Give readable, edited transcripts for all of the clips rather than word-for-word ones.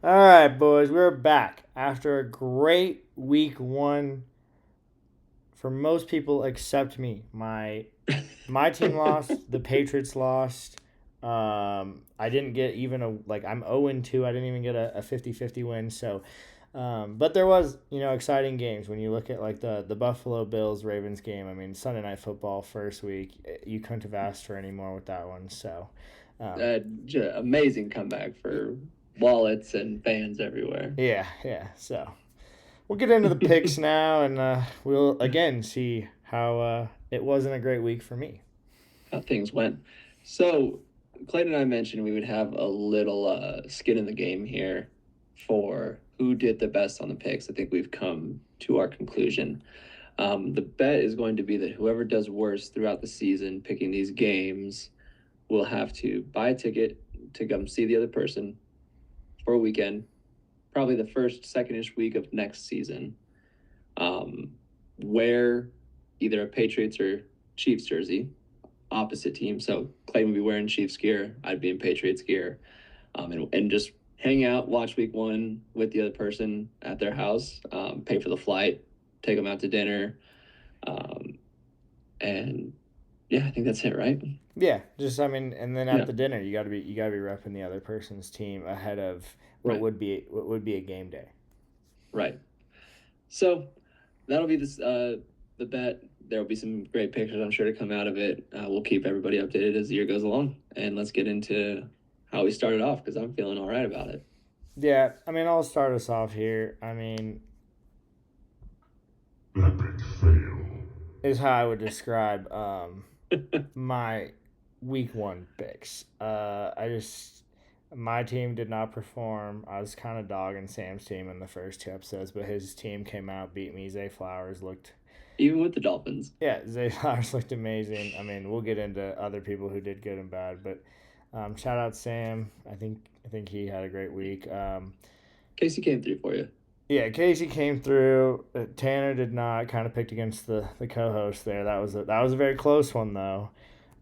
All right, boys, we're back after a great week one for most people except me. My team lost. The Patriots lost. I didn't get even I'm 0-2. I didn't even get a 50-50 win. So, but there was exciting games when you look at like the Buffalo Bills Ravens game. I mean Sunday Night Football first week. You couldn't have asked for any more with that one. So, um, Amazing comeback for wallets and fans everywhere. yeah. So we'll get into the picks now, and we'll again see how it wasn't a great week for me. How things went. So, Clayton and I mentioned we would have a little skin in the game here for who did the best on the picks. I think we've come to our conclusion. The bet is going to be that whoever does worse throughout the season picking these games will have to buy a ticket to come see the other person for a weekend, probably the first, second-ish week of next season. Um, wear either a Patriots or Chiefs jersey, opposite team. So Clayton would be wearing Chiefs gear, I'd be in Patriots gear, and just hang out, watch week one with the other person at their house, pay for the flight, take them out to dinner, um, and yeah, I think that's it, right? Yeah, just I mean, and then at Yeah, the dinner, you gotta be repping the other person's team ahead of what right, would be what would be a game day. right. So that'll be the bet. There will be some great pictures, I'm sure, to come out of it. We'll keep everybody updated as the year goes along, and let's get into how we started off because I'm feeling all right about it. Yeah, I mean, I'll start us off here. I mean, Epic fail. is how I would describe my week one picks. I just my team did not perform. I was kind of dogging Sam's team in the first two episodes, but his team came out, beat me. Zay Flowers looked, Even with the Dolphins. yeah, Zay Flowers looked amazing. I mean, we'll get into other people who did good and bad, but shout out Sam. I think he had a great week. Casey came through for you. Yeah, Casey came through. Tanner did not. Kind of picked against the co-host there. That was a very close one though.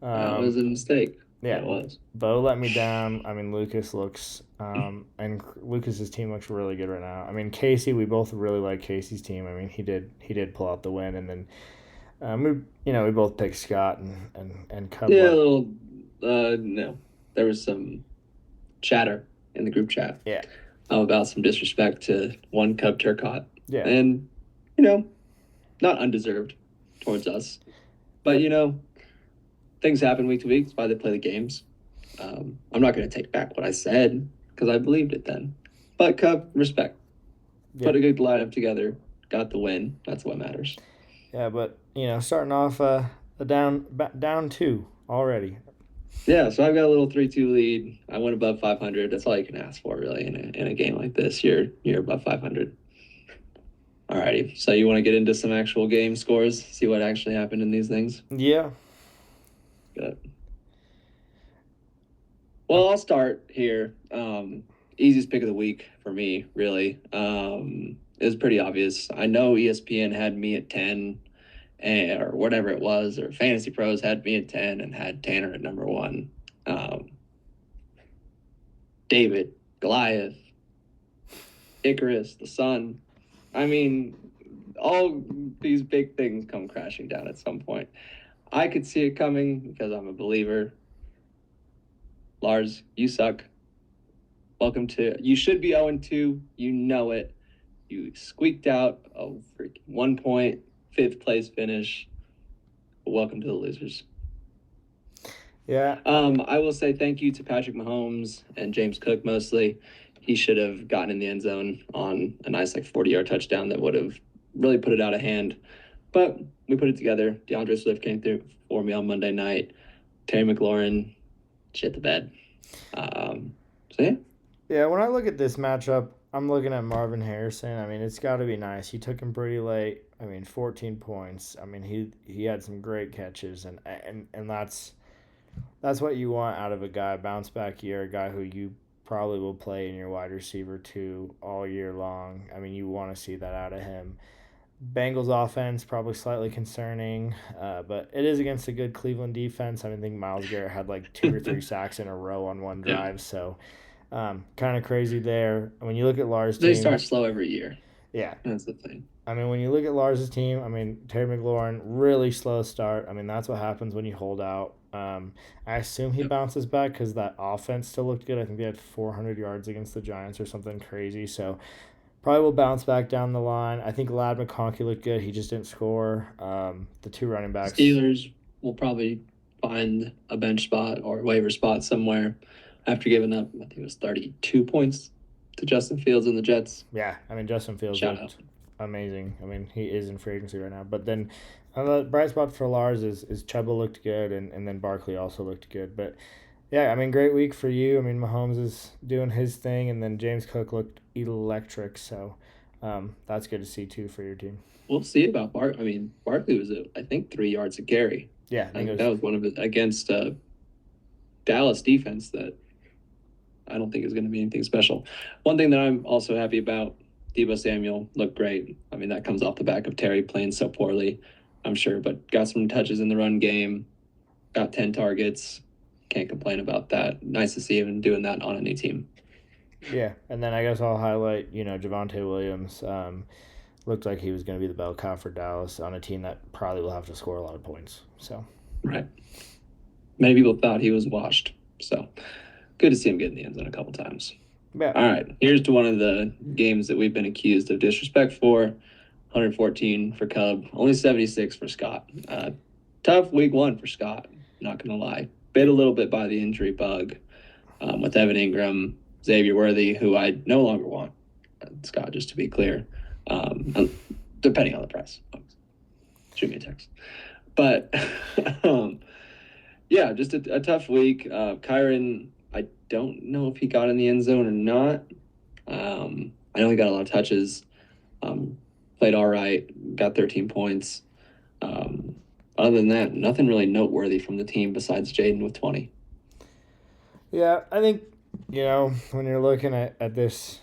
That Um, was a mistake. yeah, That was. Bo let me down. I mean, Lucas looks and Lucas's team looks really good right now. I mean, Casey, we both really like Casey's team. I mean, he did pull out the win, and then we both picked Scott and Cub Yeah, a let. little. No, there was some chatter in the group chat Yeah, about some disrespect to one Cub Turcotte, yeah, and not undeserved towards us, but yep, things happen week to week. It's why they play the games. I'm not going to take back what I said because I believed it then. But Cub, respect. Put yep, a good lineup together. Got the win. That's what matters. yeah. But starting off a down two already. Yeah, so I've got a little 3-2 lead. I went above 500. That's all you can ask for, really, in a game like this. You're above 500. Alrighty. So you want to get into some actual game scores, see what actually happened in these things? Yeah. Good. Well, I'll start here. Easiest pick of the week for me, really. It was pretty obvious. I know ESPN had me at 10, or whatever it was, or Fantasy Pros had me at 10 and had Tanner at number one. Um, David, Goliath, Icarus, the sun. I mean, all these big things come crashing down at some point. I could see it coming because I'm a believer. Lars, you suck. Welcome to. You should be 0-2. You know it. You squeaked out a freaking 1 point, fifth place finish. Welcome to the losers. Yeah. I will say thank you to Patrick Mahomes and James Cook mostly. He should have gotten in the end zone on a nice 40-yard touchdown that would have really put it out of hand. But we put it together. DeAndre Swift came through for me on Monday night. Terry McLaurin shit the bed. So yeah. Yeah, when I look at this matchup, I'm looking at Marvin Harrison. I mean, it's got to be nice. He took him pretty late. I mean, 14 points. I mean, he had some great catches, and that's what you want out of a guy, bounce back year, a guy who you probably will play in your wide receiver two all year long. I mean, you want to see that out of him. Bengals offense probably slightly concerning, but it is against a good Cleveland defense. I think Miles Garrett had like two or three sacks in a row on one Yeah. drive, so Kind of crazy there. When you look at Lars' They team, start slow every year. yeah. That's the thing. I mean, when you look at Lars' team, I mean, Terry McLaurin, really slow start. I mean, that's what happens when you hold out. I assume he Yep. bounces back because that offense still looked good. I think they had 400 yards against the Giants or something crazy. So probably will bounce back down the line. I think Lad McConkey looked good. He just didn't score. The two running backs. Steelers will probably find a bench spot or waiver spot somewhere after giving up, I think it was 32 points to Justin Fields and the Jets. Yeah, I mean, Justin Fields Shout looked out. amazing. I mean, he is in free agency right now. But then the bright spot for Lars is Chuba looked good, and then Barkley also looked good. But yeah, I mean, great week for you. I mean, Mahomes is doing his thing, and then James Cook looked electric. So that's good to see, too, for your team. We'll see about Barkley. I mean, Barkley was, I think, 3 yards a carry. Yeah, I think that was one of it against Dallas defense that I don't think is going to be anything special. One thing that I'm also happy about, Deebo Samuel looked great. I mean, that comes off the back of Terry playing so poorly, I'm sure, but got some touches in the run game, got 10 targets. Can't complain about that. Nice to see him doing that on any team. Yeah, and then I guess I'll highlight, Javonte Williams. Looked like he was going to be the bell cow for Dallas on a team that probably will have to score a lot of points. So right. Many people thought he was washed. So good to see him get in the end zone a couple times. Yeah. All right. Here's to one of the games that we've been accused of disrespect for. 114 for Cub. Only 76 for Scott. Tough week 1 for Scott. Not going to lie. Bit a little bit by the injury bug with Evan Ingram, Xavier Worthy, who I no longer want. Scott, just to be clear. Depending on the price. Shoot me a text. But yeah, just a tough week. Kyron, I don't know if he got in the end zone or not. I know he got a lot of touches. Played all right. Got 13 points. Other than that, nothing really noteworthy from the team besides Jaden with 20. Yeah, I think, when you're looking at this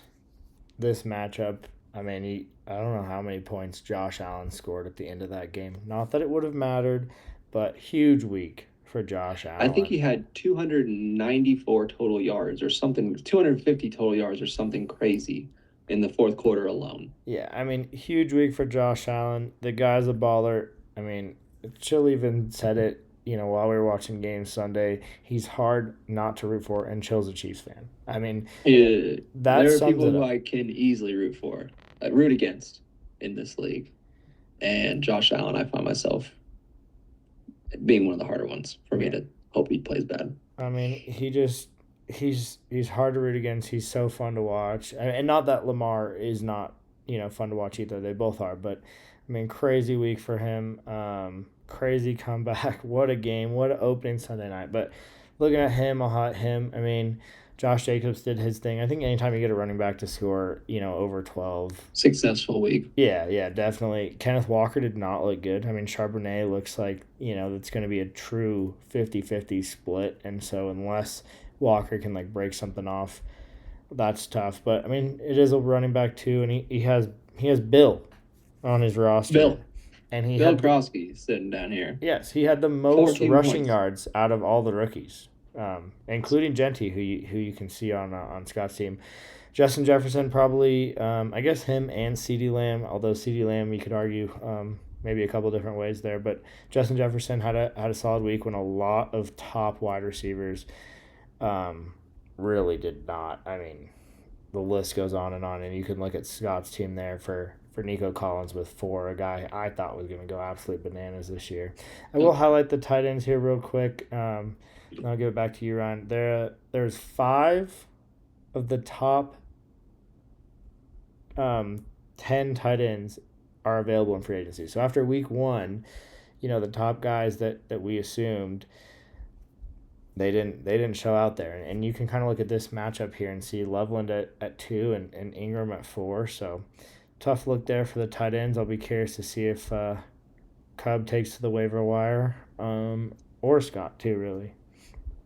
matchup, I mean, I don't know how many points Josh Allen scored at the end of that game. Not that it would have mattered, but huge week for Josh Allen. I think he had 294 total yards or something, 250 total yards or something crazy in the fourth quarter alone. Yeah, I mean, huge week for Josh Allen. The guy's a baller. I mean, Chill even said it, while we were watching games Sunday. He's hard not to root for, and Chill's a Chiefs fan. I mean, there are people who I can easily root against in this league. And Josh Allen, I find myself being one of the harder ones for me to hope he plays bad. I mean, he's hard to root against. He's so fun to watch. And not that Lamar is not, fun to watch either. They both are. But, I mean, crazy week for him. Crazy comeback. What a game. What an opening Sunday night. But looking at him, I'll highlight him. I mean, Josh Jacobs did his thing. I think anytime you get a running back to score, over 12. Successful week. Yeah, definitely. Kenneth Walker did not look good. I mean, Charbonnet looks like, it's going to be a true 50-50 split. And so unless Walker can, break something off, that's tough. But, I mean, it is a running back, too, and he has Bill on his roster. Bill. And Bill Krosky sitting down here. Yes, he had the most rushing points. yards out of all the rookies. Including Genty, who you can see on Scott's team. Justin Jefferson probably, I guess him and CeeDee Lamb, although CeeDee Lamb you could argue maybe a couple different ways there, but Justin Jefferson had a solid week when a lot of top wide receivers really did not. I mean, the list goes on, and you can look at Scott's team there for Nico Collins with 4, a guy I thought was going to go absolute bananas this year. I will highlight the tight ends here real quick. I'll give it back to you, Ryan. There's 5 of the top 10 tight ends are available in free agency. So after week 1, the top guys that we assumed they didn't show out there. And you can kind of look at this matchup here and see Loveland at 2 and Ingram at 4. So tough look there for the tight ends. I'll be curious to see if Cub takes to the waiver wire or Scott too, really.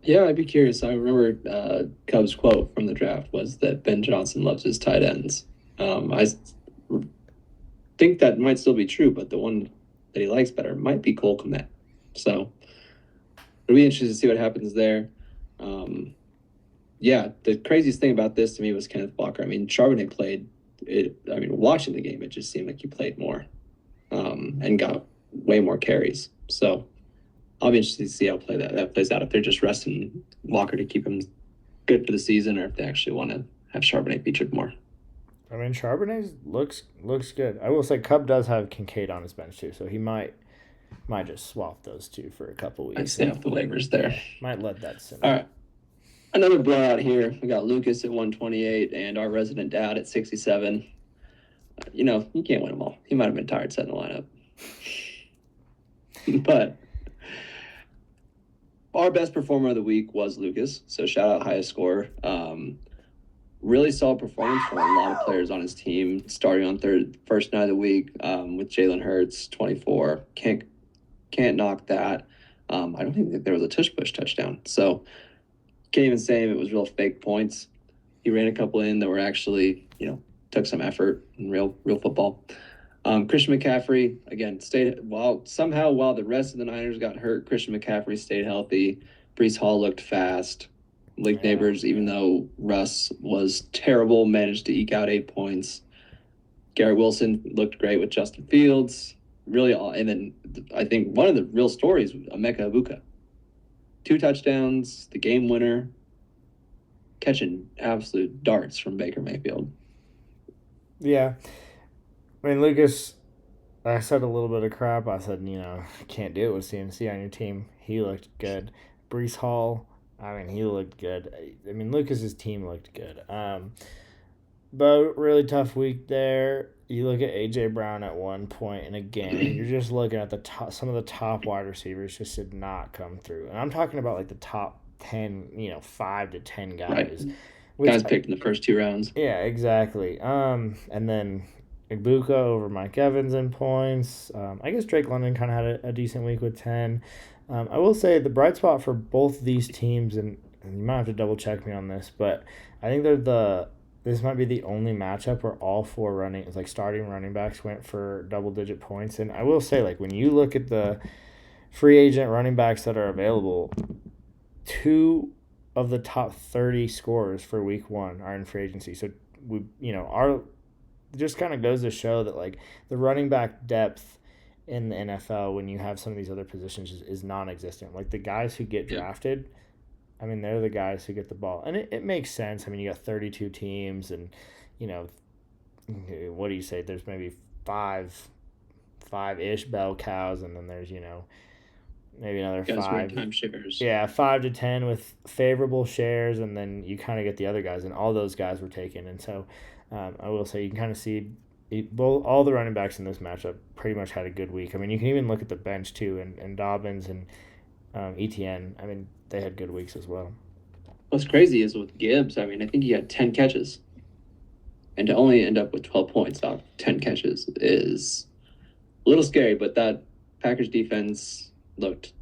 Yeah, I'd be curious. I remember Cub's quote from the draft was that Ben Johnson loves his tight ends. I think that might still be true, but the one that he likes better might be Cole Kmet. So it'll be interesting to see what happens there. yeah, the craziest thing about this to me was Kenneth Walker. I mean, Charbonnet played it. I mean, watching the game, it just seemed like he played more, and got way more carries. So I'll be interested to see how that plays out. If they're just resting Walker to keep him good for the season, or if they actually want to have Charbonnet featured more. I mean, Charbonnet looks good. I will say, Cub does have Kincaid on his bench too, so he might just swap those two for a couple weeks. I'd stay off the waivers there. Yeah, might let that simmer. All right. Another blowout here. We got Lucas at 128 and our resident dad at 67. You can't win them all. He might have been tired setting the lineup. But our best performer of the week was Lucas. So shout out highest scorer. Really solid performance from a lot of players on his team. Starting on first night of the week with Jalen Hurts, 24. Can't knock that. I don't even think there was a tush-push touchdown. So can't even say it was real fake points. He ran a couple in that were actually, took some effort in real football. Christian McCaffrey, again, while the rest of the Niners got hurt, Christian McCaffrey stayed healthy. Breece Hall looked fast. Malik Neighbors, even though Russ was terrible, managed to eke out 8 points. Garrett Wilson looked great with Justin Fields. And then I think one of the real stories was Emeka Egbuka. 2 touchdowns, the game winner, catching absolute darts from Baker Mayfield. Yeah. I mean, Lucas, I said a little bit of crap. I said, can't do it with CMC on your team. He looked good. Breece Hall, I mean, he looked good. I mean, Lucas's team looked good. But really tough week there. You look at A.J. Brown at one point in a game. You're just looking at the top. Some of the top wide receivers just did not come through. And I'm talking about like the top 10, 5 to 10 guys. Right. Guys picked in the first 2 rounds. Yeah, exactly. And then Egbuka over Mike Evans in points. I guess Drake London kind of had a decent week with 10. I will say the bright spot for both these teams, and you might have to double check me on this, but I think this might be the only matchup where all 4 starting running backs went for double-digit points. And I will say, when you look at the free agent running backs that are available, 2 of the top 30 scorers for week 1 are in free agency. So, just kind of goes to show that, the running back depth in the NFL when you have some of these other positions is non-existent. Like, the guys who get drafted – I mean, they're the guys who get the ball. And it makes sense. I mean, you got 32 teams and, what do you say? There's maybe five-ish bell cows, and then there's, maybe another 5. Shares. Yeah, 5 to 10 with favorable shares, and then you kind of get the other guys, and all those guys were taken. And so I will say you can kind of see all the running backs in this matchup pretty much had a good week. I mean, you can even look at the bench, too, and Dobbins and ETN. I mean, they had good weeks as well. What's crazy is with Gibbs, I mean, I think he had 10 catches. And to only end up with 12 points off 10 catches is a little scary, but that Packers defense looked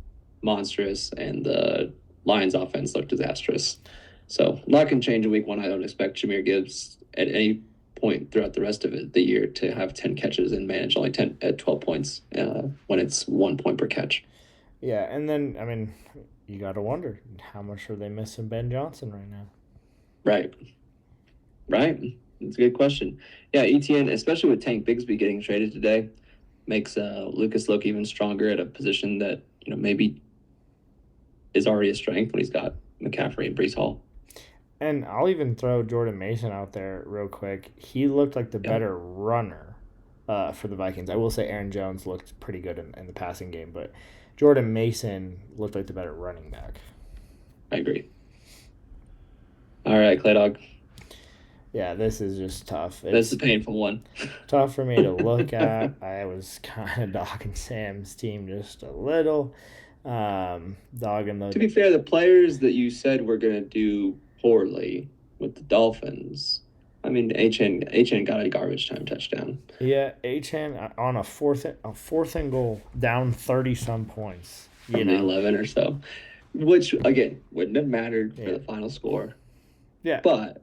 monstrous and the Lions offense looked disastrous. So a lot can change in week 1. I don't expect Jahmyr Gibbs at any point throughout the rest of the year to have 10 catches and manage only 12 points when it's 1 point per catch. Yeah, and then, I mean, you got to wonder, how much are they missing Ben Johnson right now? Right. That's a good question. Yeah, ETN, especially with Tank Bigsby getting traded today, makes Lucas look even stronger at a position that, maybe is already a strength when he's got McCaffrey and Breece Hall. And I'll even throw Jordan Mason out there real quick. He looked like the better runner for the Vikings. I will say Aaron Jones looked pretty good in the passing game, but Jordan Mason looked like the better running back. I agree. All right, Clay Dog. Yeah, this is just tough. This is a painful one. Tough for me to look at. I was kind of dogging Sam's team just a little. Dogging the. To be fair, the players that you said were going to do poorly with the Dolphins, I mean, HN got a garbage time touchdown. Yeah, HN on a fourth and goal, down 30-some points. From the 11 or so, which, again, wouldn't have mattered for the final score. Yeah. But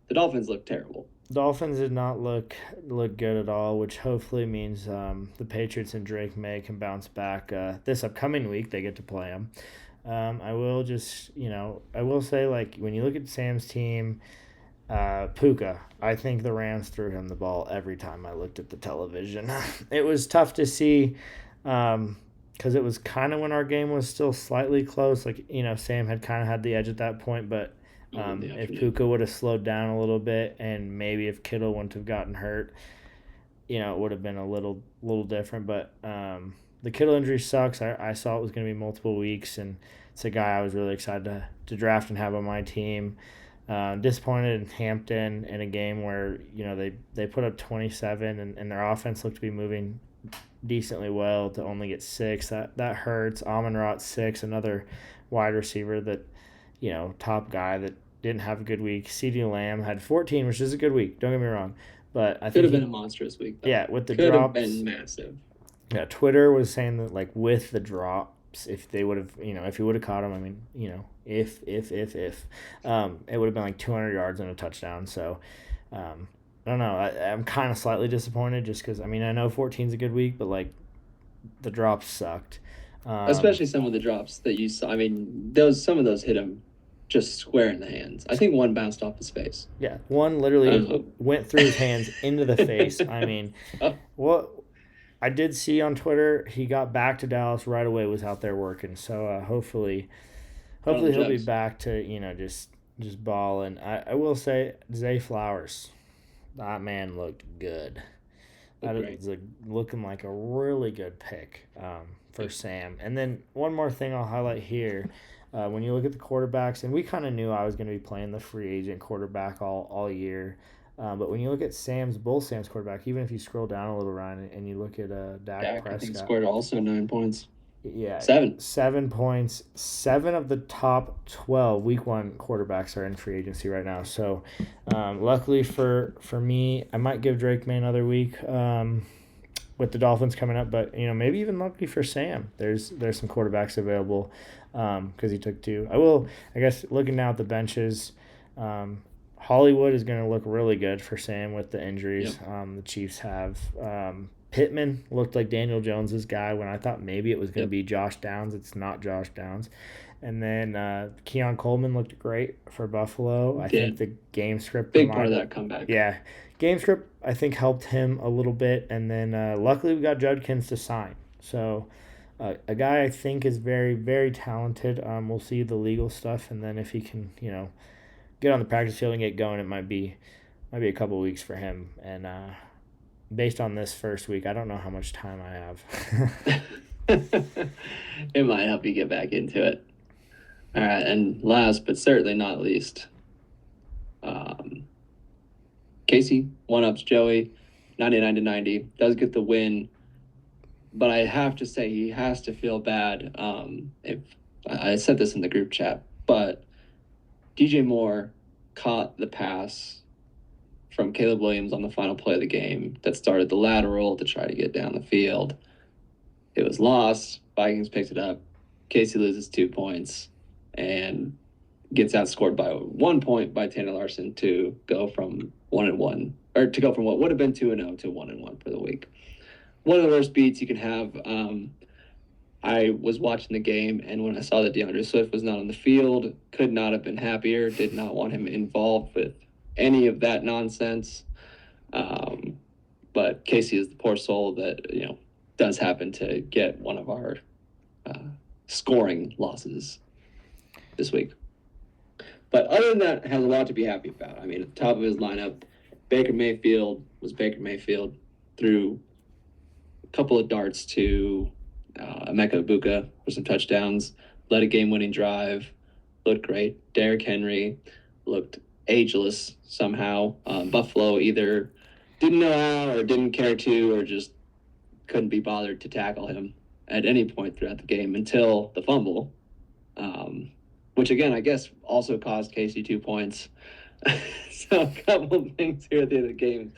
the Dolphins looked terrible. Dolphins did not look good at all, which hopefully means the Patriots and Drake May can bounce back this upcoming week. They get to play them. I will just, I will say, like, when you look at Sam's team, Puka, I think the Rams threw him the ball every time I looked at the television. It was tough to see because it was kind of when our game was still slightly close. Like, Sam had kind of had the edge at that point, but In the if afternoon. Puka would have slowed down a little bit and maybe if Kittle wouldn't have gotten hurt, it would have been a little different. But the Kittle injury sucks. I saw it was going to be multiple weeks, and it's a guy I was really excited to draft and have on my team. Disappointed in Hampton in a game where they put up 27 and their offense looked to be moving decently well to only get 6. That hurts. Amon-Ra 6, another wide receiver that top guy that didn't have a good week. CeeDee Lamb had 14, which is a good week. Don't get me wrong, but I Could think have been a monstrous week though. yeah, with the Could have drops. been massive. Yeah, Twitter was saying that, like, with the drops, if they would have, if he would have caught him, I mean, if, it would have been like 200 yards and a touchdown. So, I don't know. I'm kind of slightly disappointed just because, I mean, I know 14 is a good week, but, like, the drops sucked. Especially some of the drops that you saw. I mean, some of those hit him just square in the hands. I think one bounced off his face. Yeah, one literally Uh, went through his hands into the face. I mean, what I did see on Twitter, he got back to Dallas right away, was out there working. So hopefully he'll be Jokes. back to just balling. I will say Zay Flowers, that man looked good. That Great. is looking like a really good pick for Sam. And then one more thing I'll highlight here. When you look at the quarterbacks, and we kind of knew I was going to be playing the free agent quarterback all year. But when you look at both Sam's quarterback, even if you scroll down a little, Ryan, and you look at Dak Dak, I think, Prescott, scored also 9 points. yeah, 7. 7 points. 7 of the top 12 Week 1 quarterbacks are in free agency right now. So, luckily for me, I might give Drake May another week with the Dolphins coming up. But maybe even luckily for Sam, there's some quarterbacks available because he took 2. I guess looking now at the benches. Hollywood is going to look really good for Sam with the injuries the Chiefs have. Pittman looked like Daniel Jones's guy when I thought maybe it was going to be Josh Downs. It's not Josh Downs. And then Keon Coleman looked great for Buffalo. I think the game script. Big part of that comeback. Yeah. Game script, I think, helped him a little bit. And then luckily we got Judkins to sign. So a guy I think is very, very talented. We'll see the legal stuff. And then if he can, get on the practice field and get going, it might be a couple weeks for him. And based on this first week, I don't know how much time I have. It might help you get back into it. All right, and last but certainly not least, Casey one-ups Joey, 99-90, does get the win, but I have to say he has to feel bad. If I said this in the group chat, but DJ Moore caught the pass from Caleb Williams on the final play of the game that started the lateral to try to get down the field. It was lost. Vikings picked it up. Casey loses 2 points and gets outscored by 1 point by Tanner Larson to go from 1-1, or to go from what would have been 2-0 to 1-1 for the week. One of the worst beats you can have. I was watching the game, and when I saw that DeAndre Swift was not on the field, could not have been happier. Did not want him involved with any of that nonsense. But Casey is the poor soul that does happen to get one of our scoring losses this week. But other than that, has a lot to be happy about. I mean, at the top of his lineup, Baker Mayfield was Baker Mayfield, threw a couple of darts to Emeka Ibuka for some touchdowns, led a game-winning drive, looked great. Derrick Henry looked ageless somehow. Buffalo either didn't know how or didn't care to or just couldn't be bothered to tackle him at any point throughout the game until the fumble, which, again, I guess also cost Casey 2 points. So a couple of things here at the end of the game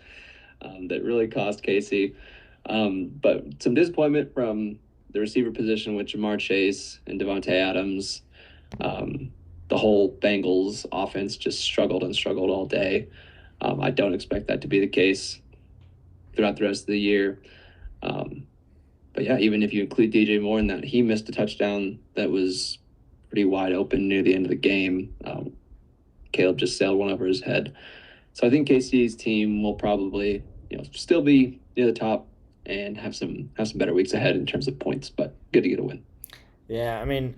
that really cost Casey. But some disappointment from the receiver position with Jamar Chase and Devontae Adams. The whole Bengals offense just struggled all day. I don't expect that to be the case throughout the rest of the year. But yeah, even if you include DJ Moore in that, he missed a touchdown that was pretty wide open near the end of the game. Caleb just sailed one over his head. So I think KC's team will probably, still be near the top and have some better weeks ahead in terms of points, but good to get a win. Yeah, I mean,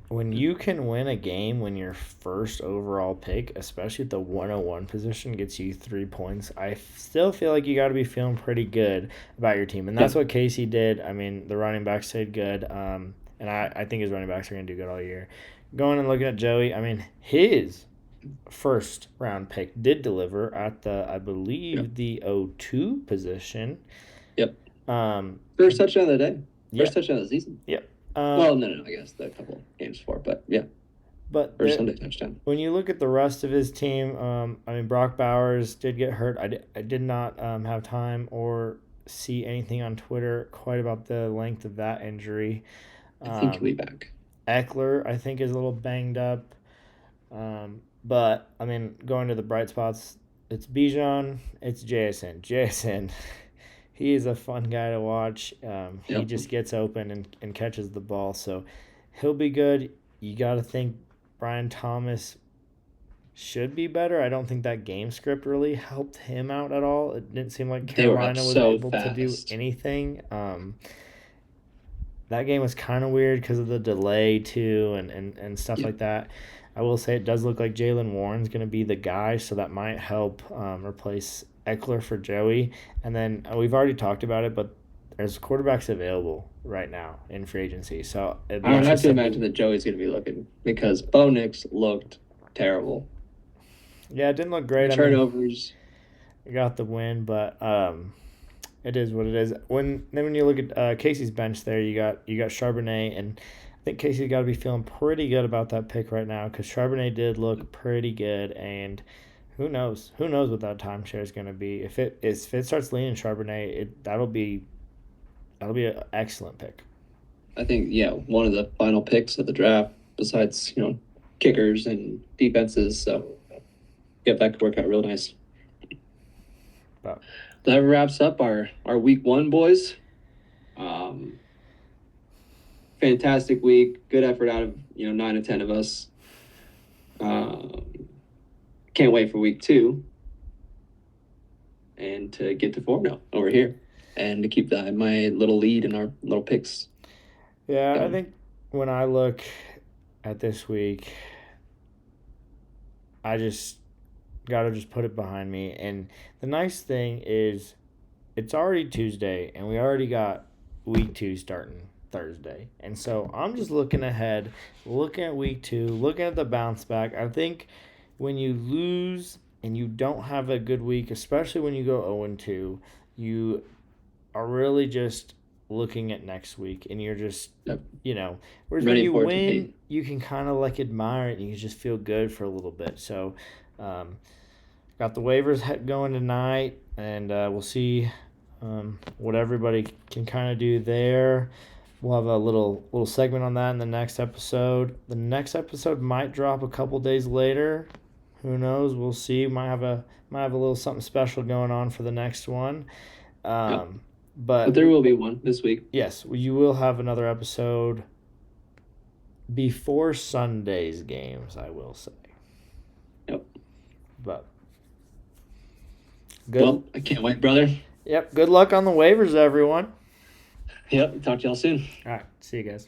when you can win a game when your first overall pick, especially at the 101 position, gets you 3 points, I still feel like you got to be feeling pretty good about your team. And that's what Casey did. I mean, the running backs stayed good. And I think his running backs are going to do good all year. Going and looking at Joey, I mean, his first round pick did deliver at the, I believe, the 02 position. Yep. First touchdown of the day. First touchdown of the season. Yep. Well, no, I guess a couple games before, but yeah. But first Sunday touchdown. When you look at the rest of his team, I mean, Brock Bowers did get hurt. I did not have time or see anything on Twitter quite about the length of that injury. I think he'll be back. Eckler, I think, is a little banged up. But, I mean, going to the bright spots, it's Bijan, it's JSN. JSN, he is a fun guy to watch. He just gets open and catches the ball. So he'll be good. You got to think Brian Thomas should be better. I don't think that game script really helped him out at all. It didn't seem like Carolina was able to do anything. That game was kind of weird because of the delay, too, and stuff like that. I will say it does look like Jaylen Warren's going to be the guy, so that might help replace Eckler for Joey. And then we've already talked about it, but there's quarterbacks available right now in free agency. So I don't have to imagine that Joey's going to be looking because Bo Nix looked terrible. Yeah, it didn't look great. Turnovers. I mean, got the win, but it is what it is. When you look at Casey's bench there, you got Charbonnet, and I think Casey's got to be feeling pretty good about that pick right now because Charbonnet did look pretty good, and who knows what that timeshare is going to be. If it starts leaning Charbonnet, that'll be an excellent pick. I think one of the final picks of the draft besides kickers and defenses, so that could work out real nice. But that wraps up our week 1, boys. Fantastic week. Good effort out of 9 to 10 of us. Can't wait for week 2 and to get to 4-0 over here and to keep my little lead in our little picks. Yeah, I think when I look at this week, I just got to put it behind me. And the nice thing is it's already Tuesday, and we already got week 2 starting Thursday. And so I'm just looking ahead, looking at week 2, looking at the bounce back. I think when you lose and you don't have a good week, especially when you go 0-2, you are really just looking at next week, and you're just, whereas when you win, you can kind of admire it, and you just feel good for a little bit. So, got the waivers going tonight, and we'll see what everybody can kind of do there. We'll have a little segment on that in the next episode. The next episode might drop a couple days later. Who knows? We'll see. Might have a little something special going on for the next one. But there will be one this week. Yes, you will have another episode before Sunday's games, I will say. Yep. But good. Well, I can't wait, brother. Yep. Good luck on the waivers, everyone. Yep. Talk to y'all soon. All right. See you guys.